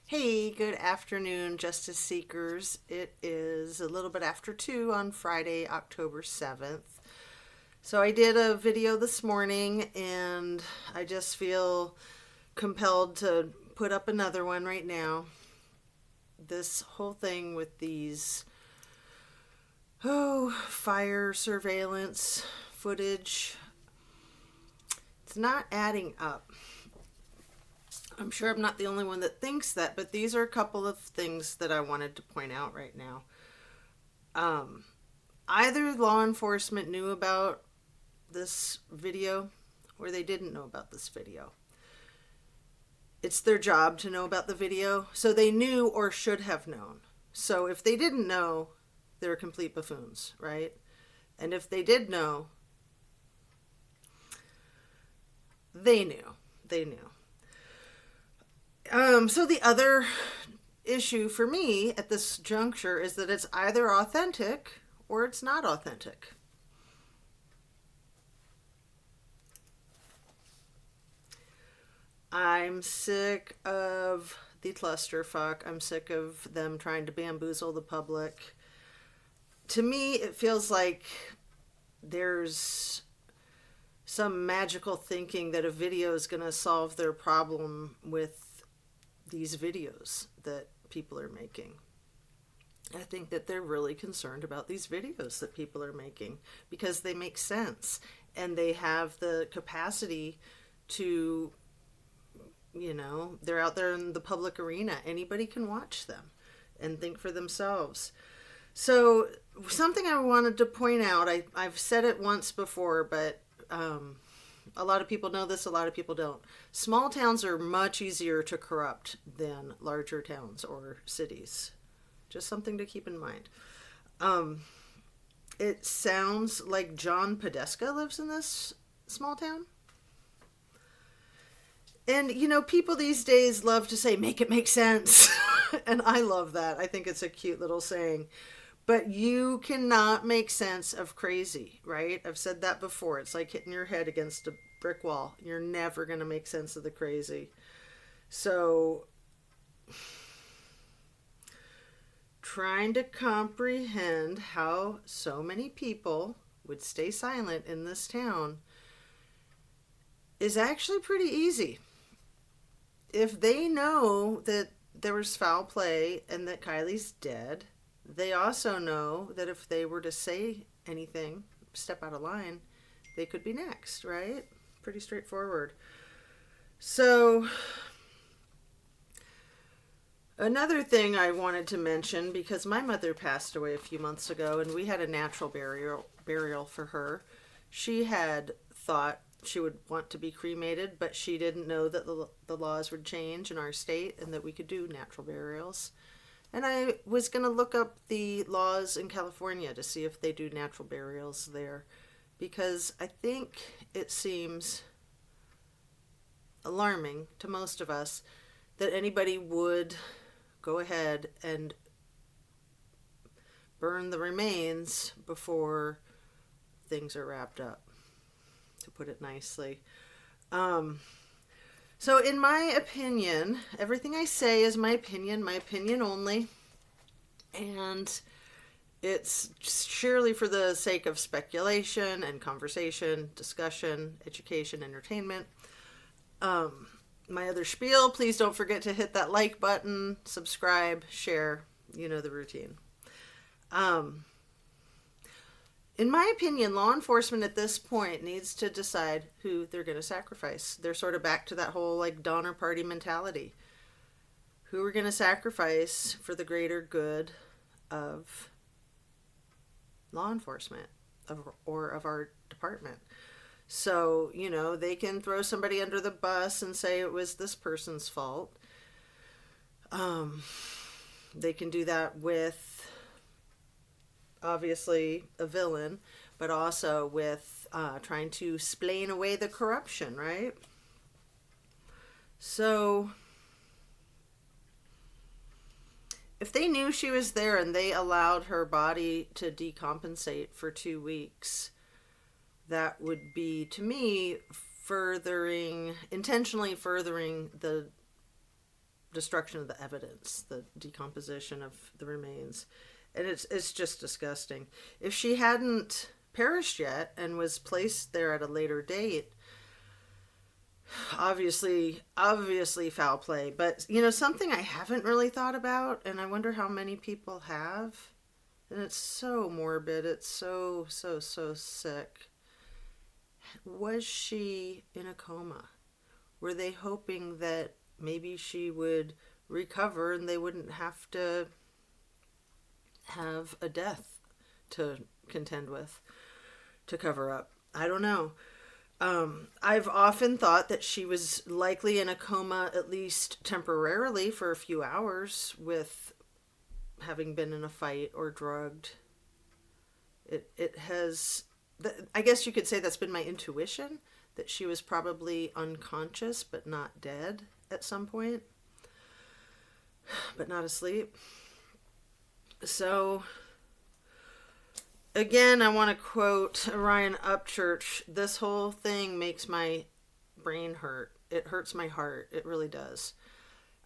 Hey, good afternoon, Justice Seekers. It is a little bit after 2 on Friday, October 7th. So I did a video this morning and I just feel compelled to put up another one right now. This whole thing with these, fire surveillance footage, it's not adding up. I'm sure I'm not the only one that thinks that, but these are a couple of things that I wanted to point out right now. Either law enforcement knew about this video or they didn't know about this video. It's their job to know about the video, so they knew or should have known. So if they didn't know, they're complete buffoons, right? And if they did know, they knew. They knew. So the other issue for me at this juncture is that it's either authentic or it's not authentic. I'm sick of the clusterfuck. I'm sick of them trying to bamboozle the public. To me, it feels like there's some magical thinking that a video is going to solve their problem with these videos that people are making. I think that they're really concerned about these videos that people are making because they make sense and they have the capacity to, they're out there in the public arena. Anybody can watch them and think for themselves. So, something I wanted to point out, I've said it once before, but a lot of people know this, a lot of people don't. Small towns are much easier to corrupt than larger towns or cities. Just something to keep in mind. It sounds like John Podesta lives in this small town. And, people these days love to say, make it make sense. And I love that. I think it's a cute little saying. But you cannot make sense of crazy, right? I've said that before. It's like hitting your head against a brick wall. You're never going to make sense of the crazy. So, trying to comprehend how so many people would stay silent in this town is actually pretty easy. If they know that there was foul play and that Kylie's dead, they also know that if they were to say anything, step out of line, they could be next, right? Pretty straightforward. So, another thing I wanted to mention, because my mother passed away a few months ago and we had a natural burial for her. She had thought she would want to be cremated, but she didn't know that the laws would change in our state and that we could do natural burials. And I was going to look up the laws in California to see if they do natural burials there, because I think it seems alarming to most of us that anybody would go ahead and burn the remains before things are wrapped up, to put it nicely. So in my opinion, everything I say is my opinion only, and it's surely for the sake of speculation and conversation, discussion, education, entertainment. My other spiel, please don't forget to hit that like button, subscribe, share, the routine. In my opinion, law enforcement at this point needs to decide who they're going to sacrifice. They're sort of back to that whole Donner Party mentality. Who we're going to sacrifice for the greater good of law enforcement or of our department. So, they can throw somebody under the bus and say it was this person's fault. They can do that with, obviously, a villain, but also with trying to explain away the corruption, right? So, if they knew she was there and they allowed her body to decompensate for 2 weeks, that would be, to me, intentionally furthering the destruction of the evidence, the decomposition of the remains. And it's just disgusting. If she hadn't perished yet and was placed there at a later date, obviously foul play. But, something I haven't really thought about, and I wonder how many people have, and it's so morbid, it's so sick. Was she in a coma? Were they hoping that maybe she would recover and they wouldn't have to have a death to contend with, to cover up? I don't know. I've often thought that she was likely in a coma, at least temporarily, for a few hours, with having been in a fight or drugged. It has, I guess you could say that's been my intuition, that she was probably unconscious but not dead at some point, but not asleep. So, again, I want to quote Orion Upchurch. This whole thing makes my brain hurt. It hurts my heart. It really does.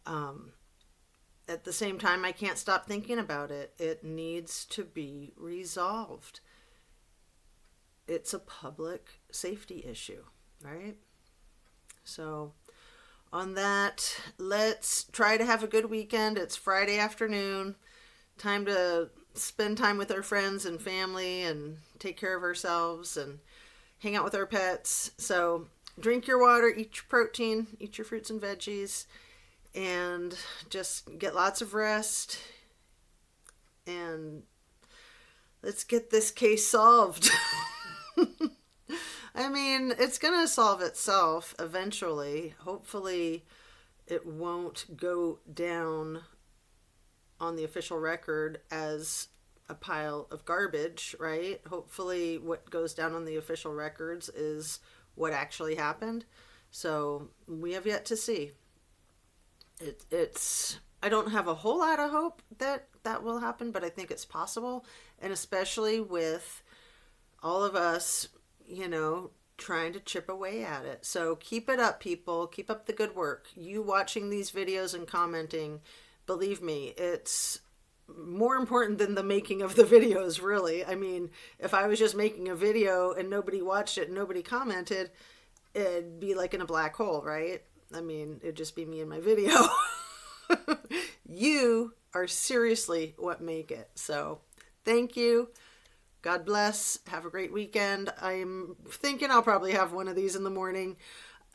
At the same time, I can't stop thinking about it. It needs to be resolved. It's a public safety issue, right? So, on that, let's try to have a good weekend. It's Friday afternoon. Time to spend time with our friends and family and take care of ourselves and hang out with our pets. So drink your water, eat your protein, eat your fruits and veggies, and just get lots of rest. And let's get this case solved. I mean, it's going to solve itself eventually. Hopefully it won't go down on the official record as a pile of garbage, right? Hopefully what goes down on the official records is what actually happened. So we have yet to see. I don't have a whole lot of hope that that will happen, but I think it's possible. And especially with all of us, trying to chip away at it. So keep it up, people. Keep up the good work. You watching these videos and commenting, believe me, it's more important than the making of the videos, really. I mean, if I was just making a video and nobody watched it and nobody commented, it'd be like in a black hole, right? I mean, it'd just be me and my video. You are seriously what make it. So thank you. God bless. Have a great weekend. I'm thinking I'll probably have one of these in the morning.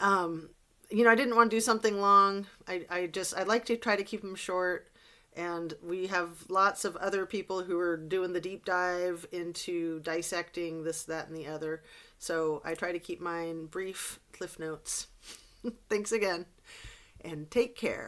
I didn't want to do something long. I like to try to keep them short. And we have lots of other people who are doing the deep dive into dissecting this, that, and the other. So I try to keep mine brief, cliff notes. Thanks again, and take care.